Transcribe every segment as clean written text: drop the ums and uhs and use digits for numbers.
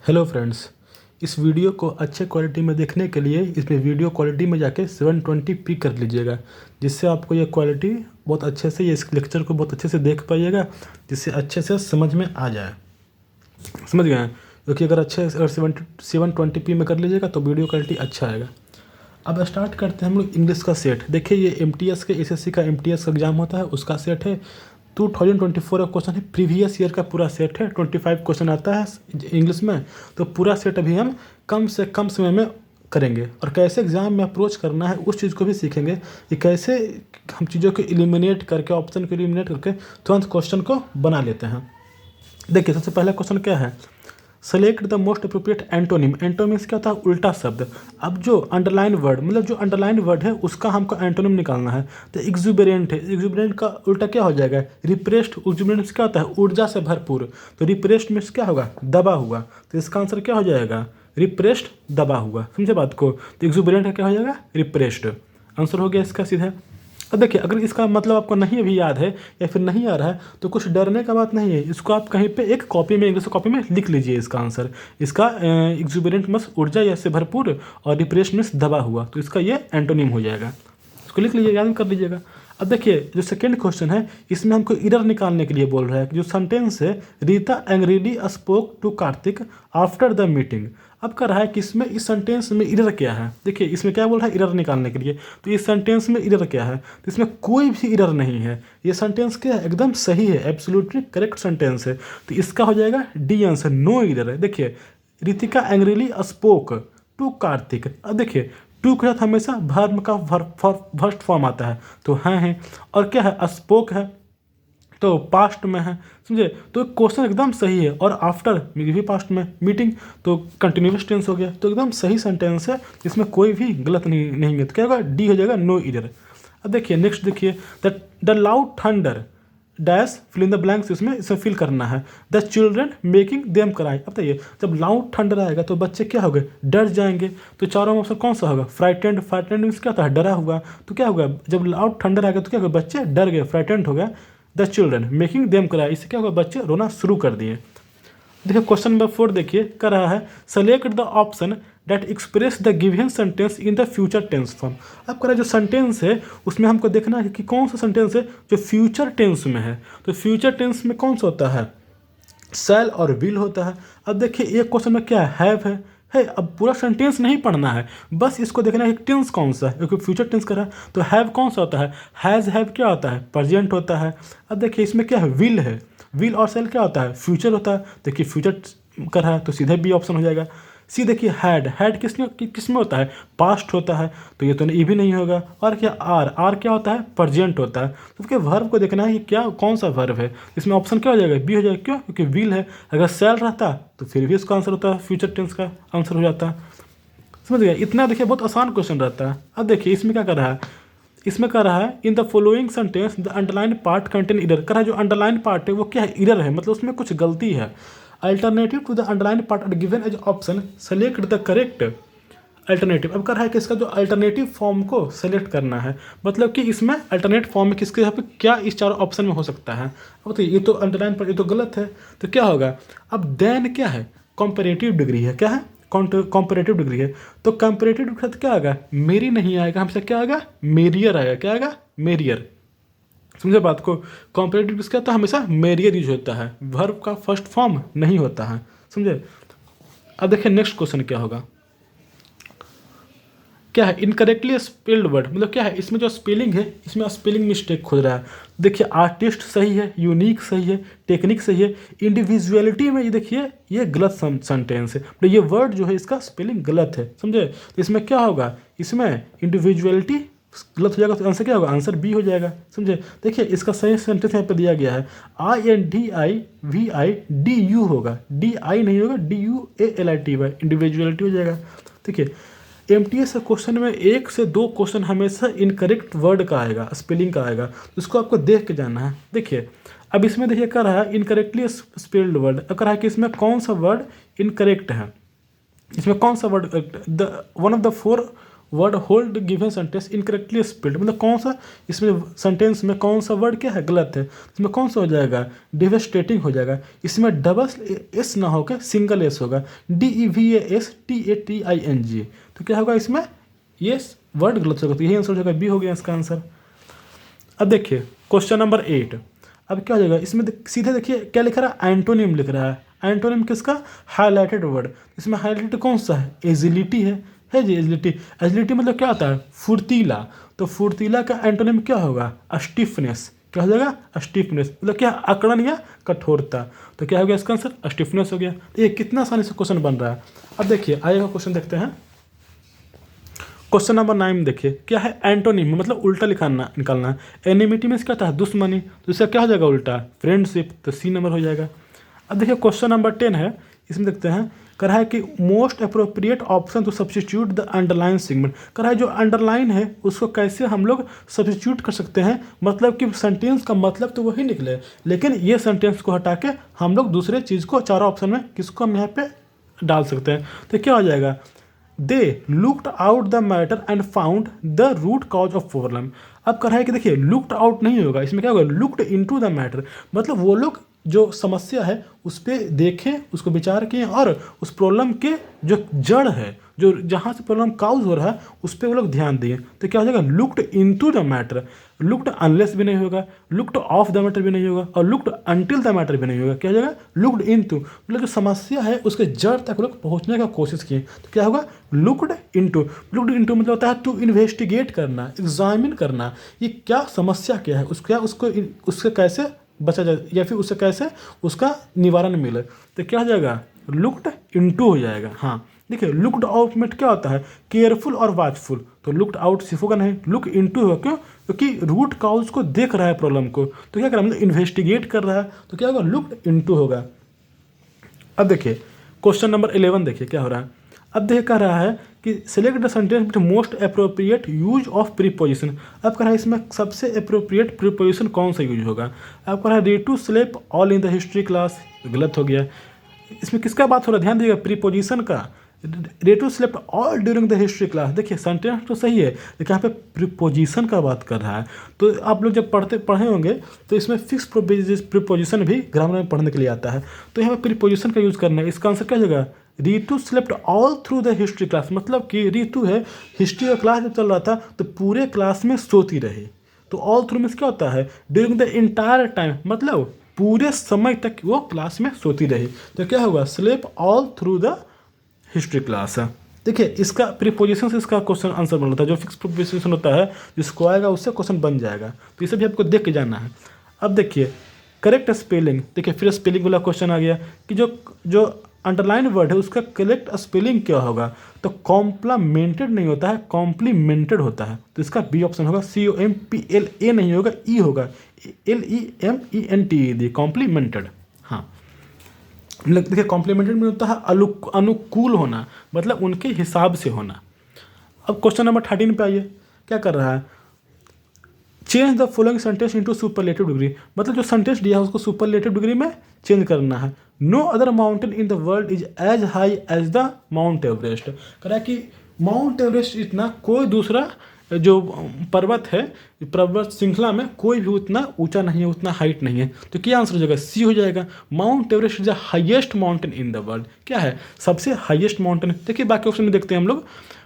Hello friends, इस video को अच्छे क्वालिटी में देखने के लिए इसमें वीडियो क्वालिटी में जाके 720p कर लीजिएगा, जिससे आपको ये क्वालिटी बहुत अच्छे से, ये इस लेक्चर को बहुत अच्छे से देख पाइएगा, जिससे अच्छे से समझ में आ जाए। समझ गए हैं? क्योंकि अगर 720p में कर लीजिएगा तो वीडियो क्वालिटी अच्छा आएगा। अब स्टार्ट करते हैं हम लोग इंग्लिश का सेट। देखिए, ये MTS के SSC का MTS का एग्जाम होता है, उसका सेट है। 2024 का क्वेश्चन है, प्रीवियस ईयर का पूरा सेट है। 25 क्वेश्चन आता है इंग्लिश में, तो पूरा सेट अभी हम कम से कम समय में करेंगे। और कैसे एग्जाम में अप्रोच करना है उस चीज़ को भी सीखेंगे कि कैसे हम चीज़ों को एलिमिनेट करके, ऑप्शन को एलिमिनेट करके तुरंत क्वेश्चन को बना लेते हैं। देखिए, सबसे पहला क्वेश्चन क्या है, select the most appropriate antonym. Antonyms क्या होता है? उल्टा शब्द। अब जो अंडरलाइन वर्ड, मतलब जो अंडरलाइन वर्ड है उसका हमको एंटोनिम निकालना है। तो एक्जुबेरेंट है, एक्जुबेरेंट का उल्टा क्या हो जाएगा? रिप्रेस्ड। एक्जुबेरेंट क्या होता है? ऊर्जा से भरपूर। तो रिप्रेस्ड में क्या होगा? दबा हुआ। तो इसका आंसर क्या हो जाएगा? रिप्रेस्ड, दबा हुआ। समझे बात को? तो एक्जुबेरेंट का क्या हो जाएगा? रिप्रेस्ड। आंसर हो गया इसका सीधा। अब देखिए, अगर इसका मतलब आपको नहीं अभी याद है या फिर नहीं आ रहा है तो कुछ डरने का बात नहीं है। इसको आप कहीं पे एक कॉपी में, इंग्लिश कॉपी में लिख लीजिए इसका आंसर। इसका एक्जुबेरेंट मीन्स ऊर्जा या से भरपूर, और डिप्रेस्ड मीन्स दबा हुआ। तो इसका ये एंटोनिम हो जाएगा। इसको लिख लीजिए, याद कर लीजिएगा। अब देखिए, जो सेकेंड क्वेश्चन है इसमें हमको एरर निकालने के लिए बोल रहा है कि जो सेंटेंस है, Rita angrily spoke to Kartik after the meeting. अब कर रहा है कि इसमें, इस सेंटेंस में एरर क्या है। देखिए, इसमें क्या बोल रहा है? एरर निकालने के लिए। तो इस सेंटेंस में एरर क्या है? तो इसमें कोई भी एरर नहीं है। ये सेंटेंस क्या है? एकदम सही है, एब्सोल्युटली करेक्ट सेंटेंस है। तो इसका हो जाएगा डी आंसर, नो एरर है। देखिए, Ritika angrily spoke to Kartik. अब देखिए, टू के साथ हमेशा वर्ब का फर्स्ट फॉर्म आता है, तो है। और क्या है? स्पोक है, तो पास्ट में है। समझे? तो क्वेश्चन एकदम सही है। और आफ्टर भी पास्ट में, मीटिंग तो कंटिन्यूअस टेंस हो गया। तो एकदम सही सेंटेंस है, इसमें कोई भी गलत नहीं है। तो क्या होगा? डी हो जाएगा, नो एरर। अब देखिए नेक्स्ट, देखिए the loud thunder dash fill in the blanks, इसमें फिल करना है। The children making them cry. अब बताइए, जब लाउड थंडर आएगा तो बच्चे क्या हो गए? डर जाएंगे। तो चारों ऑप्शन कौन सा होगा? फ्राइटेंड। फ्राइटेंड मीन्स क्या होता है? डरा हुआ। तो क्या होगा? जब लाउड थंडर आएगा तो क्या होगा? बच्चे डर गए, फ्राइटेंड हो गया। The children making them cry, इससे क्या होगा? बच्चे रोना शुरू कर दिए। देखिए क्वेश्चन नंबर 4, देखिए कर रहा है, select the option that express the given sentence in the future tense form. अब कर रहा है, जो सेंटेंस है उसमें हमको देखना है कि कौन सा सेंटेंस है जो फ्यूचर टेंस में है। तो फ्यूचर टेंस में कौन सा होता है? शैल और विल होता है। अब देखिए, एक क्वेश्चन में क्या है? है। अब पूरा सेंटेंस नहीं पढ़ना है, बस इसको देखना है कि टेंस कौन सा है, क्योंकि फ्यूचर टेंस कर रहा है। तो हैव कौन सा होता है? हैज़, हैव क्या होता है? प्रेजेंट होता है। अब देखिए, इसमें क्या है? विल है। विल और सेल क्या होता है? फ्यूचर होता है। देखिए फ्यूचर कर रहा है तो सीधे बी ऑप्शन हो जाएगा। सी देखिए, हैड किसमें होता है? पास्ट होता है, तो ये तो ये भी नहीं होगा। और क्या? आर क्या होता है? प्रेजेंट होता है। तो उसके वर्ब को देखना है कि क्या, कौन सा वर्ब है। इसमें ऑप्शन क्या हो जाएगा? बी हो जाएगा। क्यों? क्योंकि विल है। अगर सेल रहता तो फिर भी इसका आंसर होता है, फ्यूचर टेंस का आंसर हो जाता। समझ गए? इतना देखिए, बहुत आसान क्वेश्चन रहता है। अब देखिए इसमें क्या कर रहा है, इसमें कह रहा है in the following sentence the underline part contain error. कह रहा है जो अंडरलाइन पार्ट है वो क्या है? एरर है, मतलब उसमें कुछ गलती है। Alternative to the underline part are given as option, select the correct alternative. अब कह रहा है कि इसका जो अल्टरनेटिव फॉर्म को सेलेक्ट करना है, मतलब कि इसमें अल्टरनेट फॉर्म में किसके यहाँ पे क्या इस चारों ऑप्शन में हो सकता है। अब तो ये तो अंडरलाइन पर, ये तो गलत है, तो क्या होगा? अब देन क्या है? कंपैरेटिव डिग्री है। क्या है? कंपैरेटिव डिग्री है। तो कंपैरेटिव डिग्री क्या आएगा? मेरी नहीं आएगा, हमसे क्या आएगा? मेरियर आएगा। क्या आएगा? मेरियर। समझे बात को? कंपैरेटिव किसका होता है? हमेशा मेरियर यूज होता है, वर्ब का फर्स्ट फॉर्म नहीं होता है। समझे? अब देखिए नेक्स्ट क्वेश्चन क्या होगा। क्या है? इनकरेक्टली स्पेल्ड वर्ड, मतलब क्या है? इसमें जो स्पेलिंग है, इसमें स्पेलिंग मिस्टेक खोज रहा है। देखिए, आर्टिस्ट सही है, यूनिक सही है, टेक्निक सही है, इंडिविजुअलिटी में ये देखिए ये गलत सेंटेंस है, तो ये वर्ड जो है इसका स्पेलिंग गलत है। समझे? तो इसमें क्या होगा? इसमें इंडिविजुअलिटी गलत हो जाएगा, तो आंसर क्या होगा? आंसर बी हो जाएगा। समझे? देखिए, इसका सही सेंटेंस यहाँ पे दिया गया है, INDIVIDU होगा, DI नहीं होगा, DUALITY, इंडिविजुअलिटी हो जाएगा। देखिए, MTS क्वेश्चन में 1 से 2 क्वेश्चन हमेशा इनकरेक्ट वर्ड का आएगा, स्पेलिंग का आएगा, तो इसको आपको देख के जाना है। देखिए, अब इसमें देखिए क्या रहा है, इनकरेक्टली स्पेल्ड वर्ड। अब कह रहा है कि इसमें कौन सा वर्ड इनकरेक्ट है, इसमें कौन सा word one of the 4 word hold given sentence incorrectly spelled, मतलब कौन सा इसमें सेंटेंस में कौन सा वर्ड क्या है गलत है, इसमें कौन सा हो जाएगा डिवेस्टेटिंग हो जाएगा, इसमें डबल एस ना होकर सिंगल एस होगा, DEVASTATING, तो क्या होगा इसमें ये वर्ड गलत होगा, तो यही आंसर हो जाएगा, बी हो गया इसका आंसर। अब देखिए क्वेश्चन नंबर 8, अब क्या हो जाएगा इसमें सीधे देखिए क्या लिख रहा है, एंटोनिम लिख रहा है। एंटोनिम किसका, हाईलाइटेड वर्ड, इसमें हाईलाइटेड कौन सा है, एजिलिटी है जी एजिलिटी। एजिलिटी मतलब क्या होता है, फुर्तीला, तो फुर्तीला का एंटोनिम क्या होगा, स्टिफनेस, क्या हो जाएगा स्टिफनेस, मतलब क्या अकड़न या कठोरता, तो क्या हो गया इसका आंसर स्टिफनेस हो गया। तो ये कितना आसानी से क्वेश्चन बन रहा है। अब देखिए आइएगा क्वेश्चन देखते हैं। क्वेश्चन नंबर 9 देखिए क्या है, एंटोनिम मतलब उल्टा निकालना है। एनिमिटी में क्या था, दुश्मनी, तो इसका क्या हो जाएगा उल्टा, फ्रेंडशिप, तो सी नंबर हो जाएगा। अब देखिए क्वेश्चन नंबर 10 है, इसमें देखते हैं कर रहा है कि most appropriate option to substitute the underline segment, कर रहा है जो अंडरलाइन है उसको कैसे हम लोग सब्स्टिट्यूट कर सकते हैं, मतलब कि सेंटेंस का मतलब तो वही निकले, लेकिन ये सेंटेंस को हटा के हम लोग दूसरे चीज़ को चारों ऑप्शन में किसको हम यहाँ पे डाल सकते हैं, तो क्या हो जाएगा, they looked out the matter and found the root cause of problem. अब कर रहा है कि देखिए लुक्ड आउट नहीं होगा, इसमें क्या होगा, लुक्ड इनटू द मैटर, मतलब वो लोग जो समस्या है उस पर देखें, उसको विचार किए और उस प्रॉब्लम के जो जड़ है, जो जहाँ से प्रॉब्लम काउज हो रहा है उस पर वो लोग ध्यान दिए, तो क्या हो जाएगा looked into the matter. Looked unless भी नहीं होगा, लुक्ड ऑफ द मैटर भी नहीं होगा, और लुक्ड अनटिल द मैटर भी नहीं होगा, क्या हो जाएगा लुक्ड इनटू, मतलब जो समस्या है उसके जड़ तक लोग पहुँचने का कोशिश किए, तो क्या होगा लुक्ड इनटू। लुक्ड इनटू मतलब होता है टू इन्वेस्टिगेट करना, एग्जामिन करना, ये क्या समस्या क्या है, उसके कैसे बचा जाए या फिर उससे कैसे उसका निवारण मिले, तो क्या हो जाएगा लुक्ड इनटू हो जाएगा। हाँ देखिए लुक्ड आउट में क्या होता है, केयरफुल और वॉचफुल, तो लुक्ड आउट सिर्फ होगा नहीं, लुक इनटू होगा, क्यों, क्योंकि रूट काउज को देख रहा है प्रॉब्लम को, तो क्या कर रहा है मतलब इन्वेस्टिगेट कर रहा है, तो क्या होगा लुक्ड इनटू होगा। अब देखिए क्वेश्चन नंबर 11 देखिए क्या हो रहा है। अब देखिए कह रहा है कि select the sentence with most appropriate use of preposition. अब कह रहा है इसमें सबसे अप्रोप्रिएट प्रीपोजिशन कौन सा यूज होगा। अब कह रहा है read to slept all in the history class, गलत हो गया। इसमें किसका बात हो रहा है, ध्यान दीजिएगा प्रीपोजिशन का। Read to slept all during the history class, देखिए सेंटेंस तो सही है लेकिन यहाँ पे प्रीपोजिशन का बात कर रहा है, तो आप लोग जब पढ़े होंगे तो इसमें फिक्स प्रीपोजिशन भी ग्रामर में पढ़ने के लिए आता है, तो यहाँ पे प्रीपोजिशन का यूज़ करना है। इसका आंसर क्या होगा, Ritu slept all through the history class, मतलब कि रीतू है हिस्ट्री का क्लास जब चल रहा था तो पूरे क्लास में सोती रही, तो ऑल थ्रू में क्या होता है ड्यूरिंग द इंटायर टाइम, मतलब पूरे समय तक वो क्लास में सोती रही, तो क्या होगा slept all through the history class है। देखिए इसका प्रीपोजिशन से इसका क्वेश्चन आंसर बन रहा था, जो फिक्स प्रीपोजिशन होता है जिसको आएगा उससे क्वेश्चन बन जाएगा, तो इसे भी आपको देख के जाना है। अब देखिए करेक्ट स्पेलिंग, देखिए फिर स्पेलिंग वाला क्वेश्चन आ गया कि जो अंडरलाइन वर्ड है उसका करेक्ट स्पेलिंग क्या होगा, तो कॉम्प्लीमेंटेड नहीं होता है, कॉम्प्लीमेंटेड होता है, तो इसका बी ऑप्शन होगा, COMPLA नहीं होगा, ई होगा, LEMENTED, कॉम्प्लीमेंटेड। हाँ देखिए कॉम्प्लीमेंटेड में होता है अनुकूल होना, मतलब उनके हिसाब से होना। अब क्वेश्चन नंबर 13 पे आइए, क्या कर रहा है, change the following sentence into superlative degree, मतलब जो सेंटेंस दिया है उसको सुपरलेटिव डिग्री में चेंज करना है। No other mountain in the world is as high as the Mount Everest, कह रहा है कि माउंट एवरेस्ट इतना कोई दूसरा जो पर्वत है, पर्वत श्रृंखला में कोई भी उतना ऊंचा नहीं है, उतना हाइट नहीं है, तो क्या आंसर हो जाएगा, सी हो जाएगा। Mount Everest is the highest mountain in the world, क्या है सबसे हाईएस्ट माउंटेन। देखिए बाकी ऑप्शन में देखते हैं हम लोग,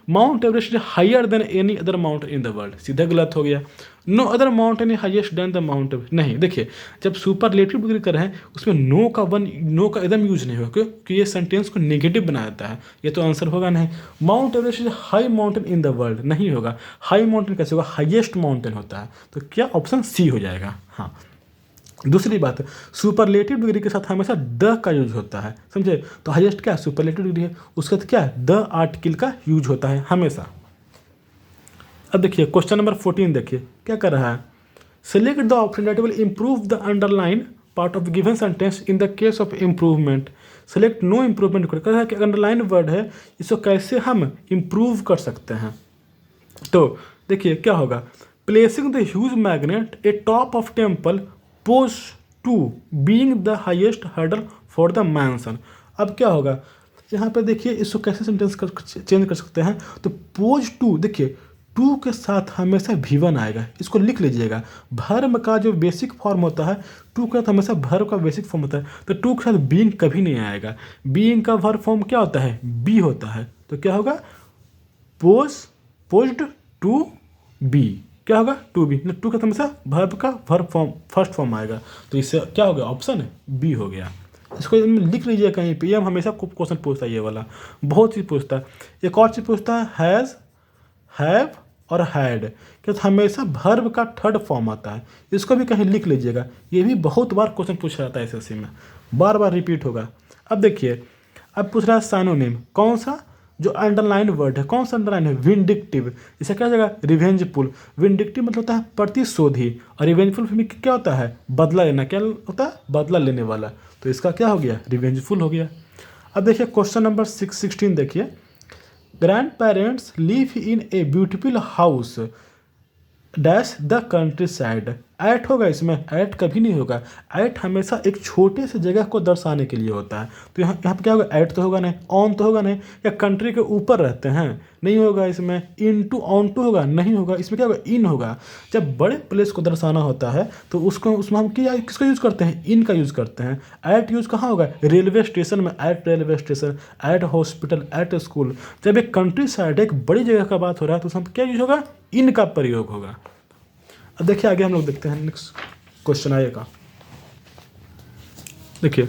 Mount Everest is higher than any other mountain in the world, सीधा गलत हो गया। No other mountain is highest than the Mount Everest, नहीं, देखिए जब सुपरलेटिव डिग्री कर रहे हैं उसमें नो का एकदम यूज नहीं होगा, क्योंकि ये सेंटेंस को नेगेटिव बना देता है, ये तो आंसर होगा नहीं। Mount Everest is high mountain in the world नहीं होगा, हाई माउंटेन कैसे होगा, हाईएस्ट माउंटेन होता है, तो क्या ऑप्शन सी हो जाएगा। हाँ दूसरी बात, सुपरलेटिव डिग्री के साथ हमेशा द का यूज होता है, समझे, तो हाईएस्ट क्या है सुपरलेटिव डिग्री है, उसके साथ क्या है द आर्टिकल का यूज होता है हमेशा। अब देखिए क्वेश्चन नंबर 14 देखिए क्या कर रहा है, select the option that will improve the underline part of given sentence in the case of improvement. Select no improvement कर रहा है कि अंडरलाइन वर्ड है इसको कैसे हम इम्प्रूव कर सकते हैं, तो देखिए क्या होगा, placing the huge magnet atop of temple pose to being the highest hurdle for the mansion. अब क्या होगा, यहाँ पे देखिए इसको कैसे सेंटेंस चेंज कर सकते हैं। तो पोज टू, देखिए टू के साथ हमेशा V1 आएगा, इसको लिख लीजिएगा। वर्ब का जो बेसिक फॉर्म होता है टू के साथ हमेशा वर्ब का बेसिक फॉर्म होता है, तो टू के साथ बीइंग कभी नहीं आएगा। बीइंग का वर्ब फॉर्म क्या होता है, बी होता है। तो क्या होगा, पोज्ड टू बी, क्या होगा, टू बी। टू के साथ हमेशा वर्ब का वर्ब फॉर्म फर्स्ट फॉर्म आएगा, तो इससे क्या हो गया, ऑप्शन बी हो गया। इसको लिख लीजिए कहीं पे, ये हमेशा क्वेश्चन पूछता है, ये वाला बहुत चीज़ पूछता है। एक और चीज़ पूछता है हैज़, हैव और हैड कि हमेशा वर्ब का थर्ड फॉर्म आता है, इसको भी कहीं लिख लीजिएगा। ये भी बहुत बार क्वेश्चन पूछा जाता है एसएससी में, बार बार रिपीट होगा। अब देखिए, अब पूछ रहा है साइनोनिम, कौन सा, जो अंडरलाइन वर्ड है, कौन सा अंडरलाइन है, विंडिक्टिव। इसे क्या हो जाएगा, रिवेंजफुल। विंडिक्टिव मतलब होता है प्रतिशोधी, और रिवेंजफुल में क्या होता है, बदला लेना, क्या होता है, बदला लेने वाला। तो इसका क्या हो गया, रिवेंजफुल हो गया। अब देखिए क्वेश्चन नंबर 16 देखिए, grandparents live in a beautiful house dash the countryside. At होगा इसमें, एट कभी नहीं होगा। एट हमेशा एक छोटे से जगह को दर्शाने के लिए होता है, तो यहाँ पे क्या होगा, एट तो होगा नहीं, ऑन तो होगा नहीं, या कंट्री के ऊपर रहते हैं, नहीं होगा इसमें। इन टू, ऑन टू होगा, नहीं होगा। इसमें क्या होगा, इन होगा। जब बड़े प्लेस को दर्शाना होता है तो उसको, उसमें हम क्या, किसका यूज़ करते हैं, इन का यूज़ करते हैं। एट यूज़ कहाँ होगा, रेलवे स्टेशन में, at railway station, at hospital, at school. जब एक कंट्री साइड, एक बड़ी जगह का बात हो रहा है, तो उसमें क्या यूज होगा, इन का प्रयोग होगा। अब देखिए आगे हम लोग देखते हैं, नेक्स्ट क्वेश्चन आएगा। देखिए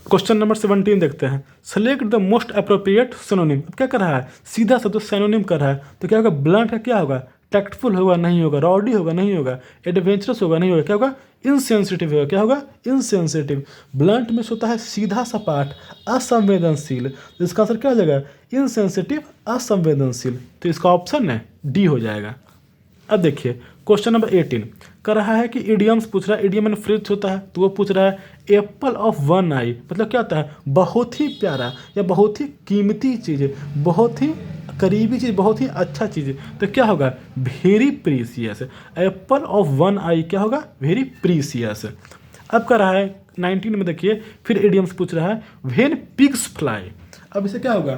क्वेश्चन नंबर 17 देखते हैं, select the most appropriate synonym. अब क्या कर रहा है, सीधा सा तो सिनोनिम कर रहा है, तो क्या होगा, ब्लंट का क्या होगा, टैक्टफुल होगा, नहीं होगा। रॉडी होगा, नहीं होगा। एडवेंचरस होगा, नहीं होगा। क्या होगा, इनसेंसिटिव होगा, क्या होगा, इनसेंसिटिव। ब्लंट में होता है सीधा सपाट, असंवेदनशील, तो इसका आंसर क्या हो जाएगा, इनसेंसिटिव, असंवेदनशील। तो इसका ऑप्शन है डी हो जाएगा। अब देखिए क्वेश्चन नंबर 18 कर रहा है कि इडियम्स पूछ रहा है, इडियम एंड फ्रेज होता है, तो वो पूछ रहा है एप्पल ऑफ वन आई, मतलब क्या होता है, बहुत ही प्यारा या बहुत ही कीमती चीज़, बहुत ही करीबी चीज़, बहुत ही अच्छा चीज़। तो क्या होगा, very precious. Apple of one eye क्या होगा, वेरी प्रीसियस। अब कर रहा है 19 में, देखिए फिर इडियम्स पूछ रहा है, व्हेन पिग्स फ्लाई। अब इसे क्या होगा,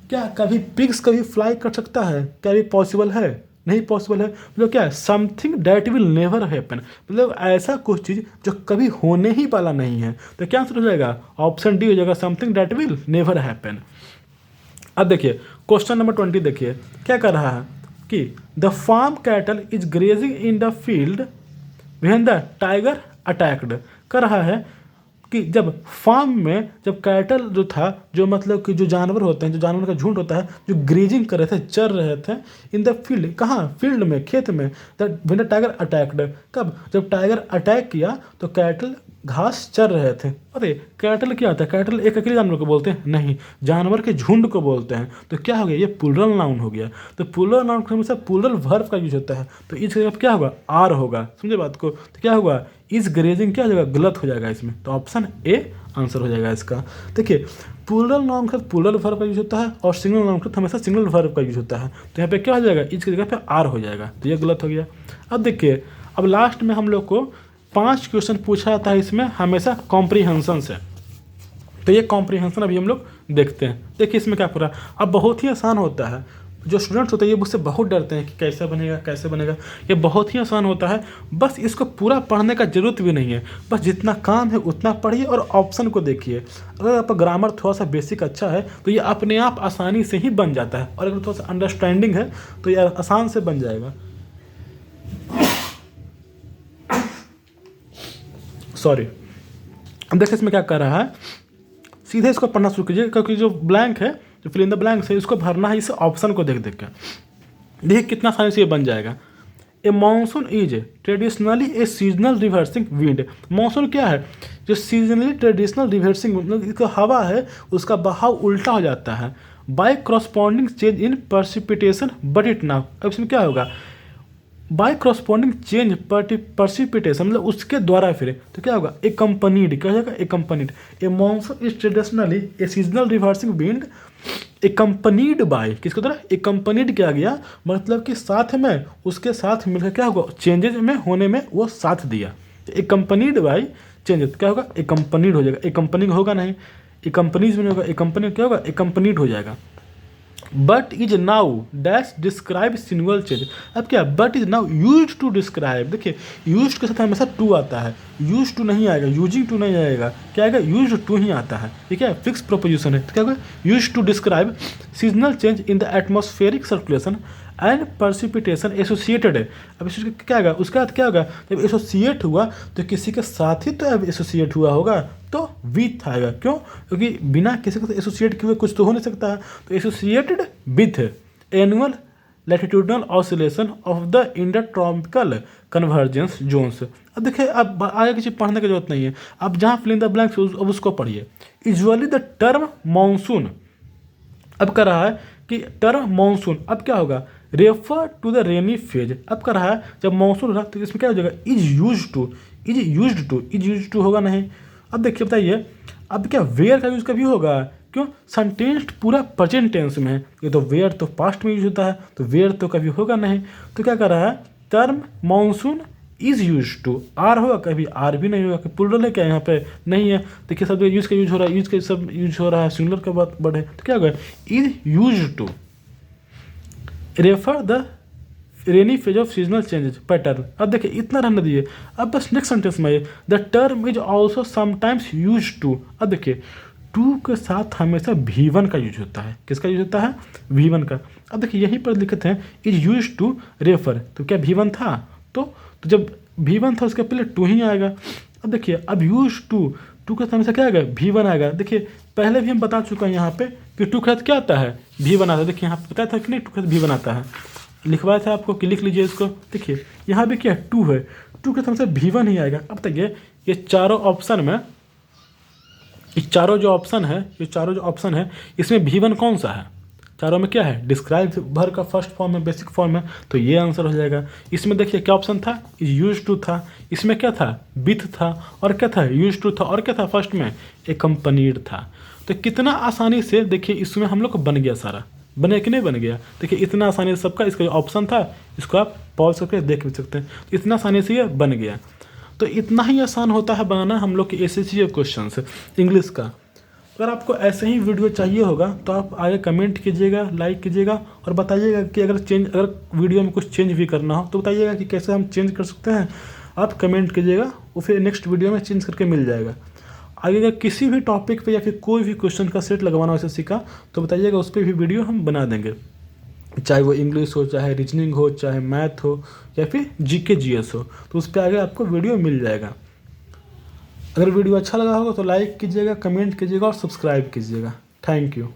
क्या कभी पिग्स कभी फ्लाई कर सकता है, क्या ये पॉसिबल है, नहीं पॉसिबल है। मतलब क्या है, something that will never happen, मतलब ऐसा कुछ चीज़ जो कभी होने ही वाला नहीं है। तो क्या आंसर हो जाएगा, ऑप्शन डी हो जाएगा, something that will never happen. अब देखिए क्वेश्चन नंबर 20 देखिए क्या कर रहा है कि the farm cattle is grazing in the field when the tiger attacked. कर रहा है कि जब फार्म में, जब कैटल जो था, जो मतलब कि जो जानवर होते हैं, जो जानवर का झुंड होता है, जो ग्रेजिंग कर रहे थे, चर रहे थे इन द फील्ड, कहाँ, फील्ड में, खेत में, व्हेन द टाइगर अटैक्ड। कब, जब टाइगर अटैक किया तो कैटल घास चर रहे थे। अरे कैटल क्या होता है, कैटल एक अकेले जानवर को बोलते हैं, नहीं, जानवर के झुंड को बोलते हैं। तो क्या हो गया, ये प्लूरल नाउन हो गया। तो प्लूरल नाउन हमेशा प्लूरल वर्ब का यूज होता है, तो इस जगह क्या होगा, आर होगा, समझे बात को। तो क्या होगा, इस ग्रेजिंग क्या हो जाएगा, गलत हो जाएगा इसमें, तो ऑप्शन ए आंसर हो जाएगा इसका। देखिए प्लूरल नाउन के साथ प्लूरल वर्ब का यूज होता है, और सिंगल नाउन के साथ हमेशा सिंगल वर्ब का यूज होता है। तो यहाँ पे क्या हो जाएगा, इसकी जगह पे आर हो जाएगा, तो ये गलत हो गया। अब देखिए, अब लास्ट में हम लोग को 5 क्वेश्चन पूछा जाता है इसमें हमेशा कॉम्प्रीहेंशन से, तो ये कॉम्प्रीहेंशन अभी हम लोग देखते हैं। देखिए इसमें क्या पूरा, अब बहुत ही आसान होता है। जो स्टूडेंट्स होते हैं ये मुझसे बहुत डरते हैं कि कैसे बनेगा, कैसे बनेगा। ये बहुत ही आसान होता है, बस इसको पूरा पढ़ने का जरूरत भी नहीं है, बस जितना काम है उतना पढ़िए और ऑप्शन को देखिए। अगर आपका ग्रामर थोड़ा सा बेसिक अच्छा है तो ये अपने आप आसानी से ही बन जाता है, और अगर थोड़ा सा अंडरस्टैंडिंग है तो ये आसान से बन जाएगा। सॉरी। अब देखिए इसमें क्या कर रहा है, सीधे इसको पढ़ना शुरू कीजिए, क्योंकि जो ब्लैंक है, जो फिल इन द ब्लैंक्स है, इसको भरना है इस ऑप्शन को देख देख के। देखिए कितना आसानी से ये बन जाएगा। A monsoon is traditionally a seasonal reversing wind. Monsoon क्या है, जो सीजनली ट्रेडिशनल रिवर्सिंग, मतलब इसका हवा है उसका बहाव उल्टा हो जाता है। By corresponding change in precipitation but it now. अब इसमें क्या होगा, बाय क्रॉसपॉन्डिंग चेंज परसिपिटेशन, मतलब उसके द्वारा फिर, तो क्या होगा, ए कंपनीड, क्या हो जाएगा, accompanied. A monsoon is traditionally a seasonal reversing wind accompanied by, किसके द्वारा, एकम्पनीड किया गया, मतलब कि साथ में, उसके साथ मिलकर क्या होगा, चेंजेज में होने में वो साथ दिया। एकम्पनीड बाय चेंजेस क्या होगा, एकम्पनीड हो जाएगा, एकम्पनिंग होगा नहीं। एकम्पनीज में नहीं होगा, एकम्पनी क्या होगा, एकम्पनीड हो जाएगा। But is now dash describe single change. अब क्या, but is now use to describe, देखिए यूज के साथ हमेशा टू आता है, यूज टू नहीं आएगा, यूजिंग टू नहीं आएगा, क्या आएगा, यूज टू ही आता है, ठीक है, फिक्स प्रोपोजिशन है। तो क्या होगा, use to describe seasonal change in the atmospheric circulation and precipitation associated है। अब इसका क्या होगा, उसके बाद क्या होगा, जब एसोसिएट हुआ तो किसी के साथ ही तो अब एसोसिएट हुआ होगा, तो विथ आएगा। क्यों, क्योंकि बिना किसी के साथ एसोसिएट किए हुए कुछ तो हो नहीं सकता है, तो associated with annual latitudinal oscillation of the intertropical convergence zones. अब देखिए, अब आगे किसी पढ़ने की जरूरत नहीं है, अब जहाँ फिल इन द ब्लैंक्स अब उसको पढ़िए। यूजुअली द टर्म मानसून, अब कर रहा है कि टर्म मानसून, अब क्या होगा, refer to the rainy phase. अब कर रहा है जब मानसून हो रहा तो इसमें क्या हो जाएगा, is use to, is use to होगा नहीं। अब देखिए बताइए, अब क्या वेयर का यूज कभी होगा, क्यों, सेंटेंस पूरा प्रेजेंट टेंस में है, ये तो वेयर तो पास्ट में यूज होता है, तो वेयर तो कभी होगा नहीं। तो क्या कर रहा है, term monsoon is use to, are होगा, कभी आर भी नहीं होगा, कि प्लूरल है क्या यहाँ पे, नहीं है। देखिए सब यूज का यूज हो रहा है, यूज का सब यूज हो रहा है, सिंगुलर का बात बढ़े, तो क्या होगा, is use to refer the rainy phase of seasonal changes pattern. अब देखिए इतना रहने दीजिए, अब बस नेक्स्ट सेंटेंस में आइए, the term is also sometimes use to. अब देखिए टू के साथ हमेशा V1 का यूज होता है, किसका यूज होता है, V1 का। अब देखिए यहीं पर लिखते हैं इज यूज टू रेफर, तो क्या V1 था, तो जब V1 था उसके पहले टू ही आएगा। अब देखिए अब यूज टू के साथ हमेशा क्या आएगा, V1 आएगा। देखिए पहले भी हम बता चुके हैं यहाँ पे कि टू के साथ क्या आता है, V1 आता है। देखिए यहाँ पे बताया था कि नहीं, टू के साथ V1 आता है, लिखवाया था आपको कि लिख लीजिए इसको। देखिए यहाँ भी क्या टू है, टू के साथ हमेशा V1 ही आएगा। अब देखिए ये चारों ऑप्शन में, ये चारों जो ऑप्शन है इसमें V1 कौन सा है, चारों में क्या है, डिस्क्राइब भर का फर्स्ट फॉर्म है, बेसिक फॉर्म है, तो ये आंसर हो जाएगा। इसमें देखिए क्या ऑप्शन था, यूज टू था, इसमें क्या था, विथ था, और क्या था, यूज टू था, और क्या था फर्स्ट में, एकम्पनीड था। तो कितना आसानी से देखिए इसमें हम लोग को बन गया, सारा बने कि नहीं बन गया। देखिए इतना आसानी से सबका, इसका जो ऑप्शन था इसको आप पॉज करके देख भी सकते हैं, तो इतना आसानी से ये बन गया। तो इतना ही आसान होता है बनाना हम लोग के SSC क्वेश्चन इंग्लिश का। अगर आपको ऐसे ही वीडियो चाहिए होगा तो आप आगे कमेंट कीजिएगा, लाइक कीजिएगा, और बताइएगा कि अगर वीडियो में कुछ चेंज भी करना हो तो बताइएगा कि कैसे हम चेंज कर सकते हैं। आप कमेंट कीजिएगा, वो फिर नेक्स्ट वीडियो में चेंज करके मिल जाएगा। आगे अगर किसी भी टॉपिक पे या फिर कोई भी क्वेश्चन का सेट लगवाना हो SSC का तो बताइएगा, उस पर भी वीडियो हम बना देंगे, चाहे वो इंग्लिश हो, चाहे रीजनिंग हो, चाहे मैथ हो, या फिर GK GS हो, तो उस पर आगे आपको वीडियो मिल जाएगा। अगर वीडियो अच्छा लगा होगा तो लाइक कीजिएगा, कमेंट कीजिएगा और सब्सक्राइब कीजिएगा। Thank you.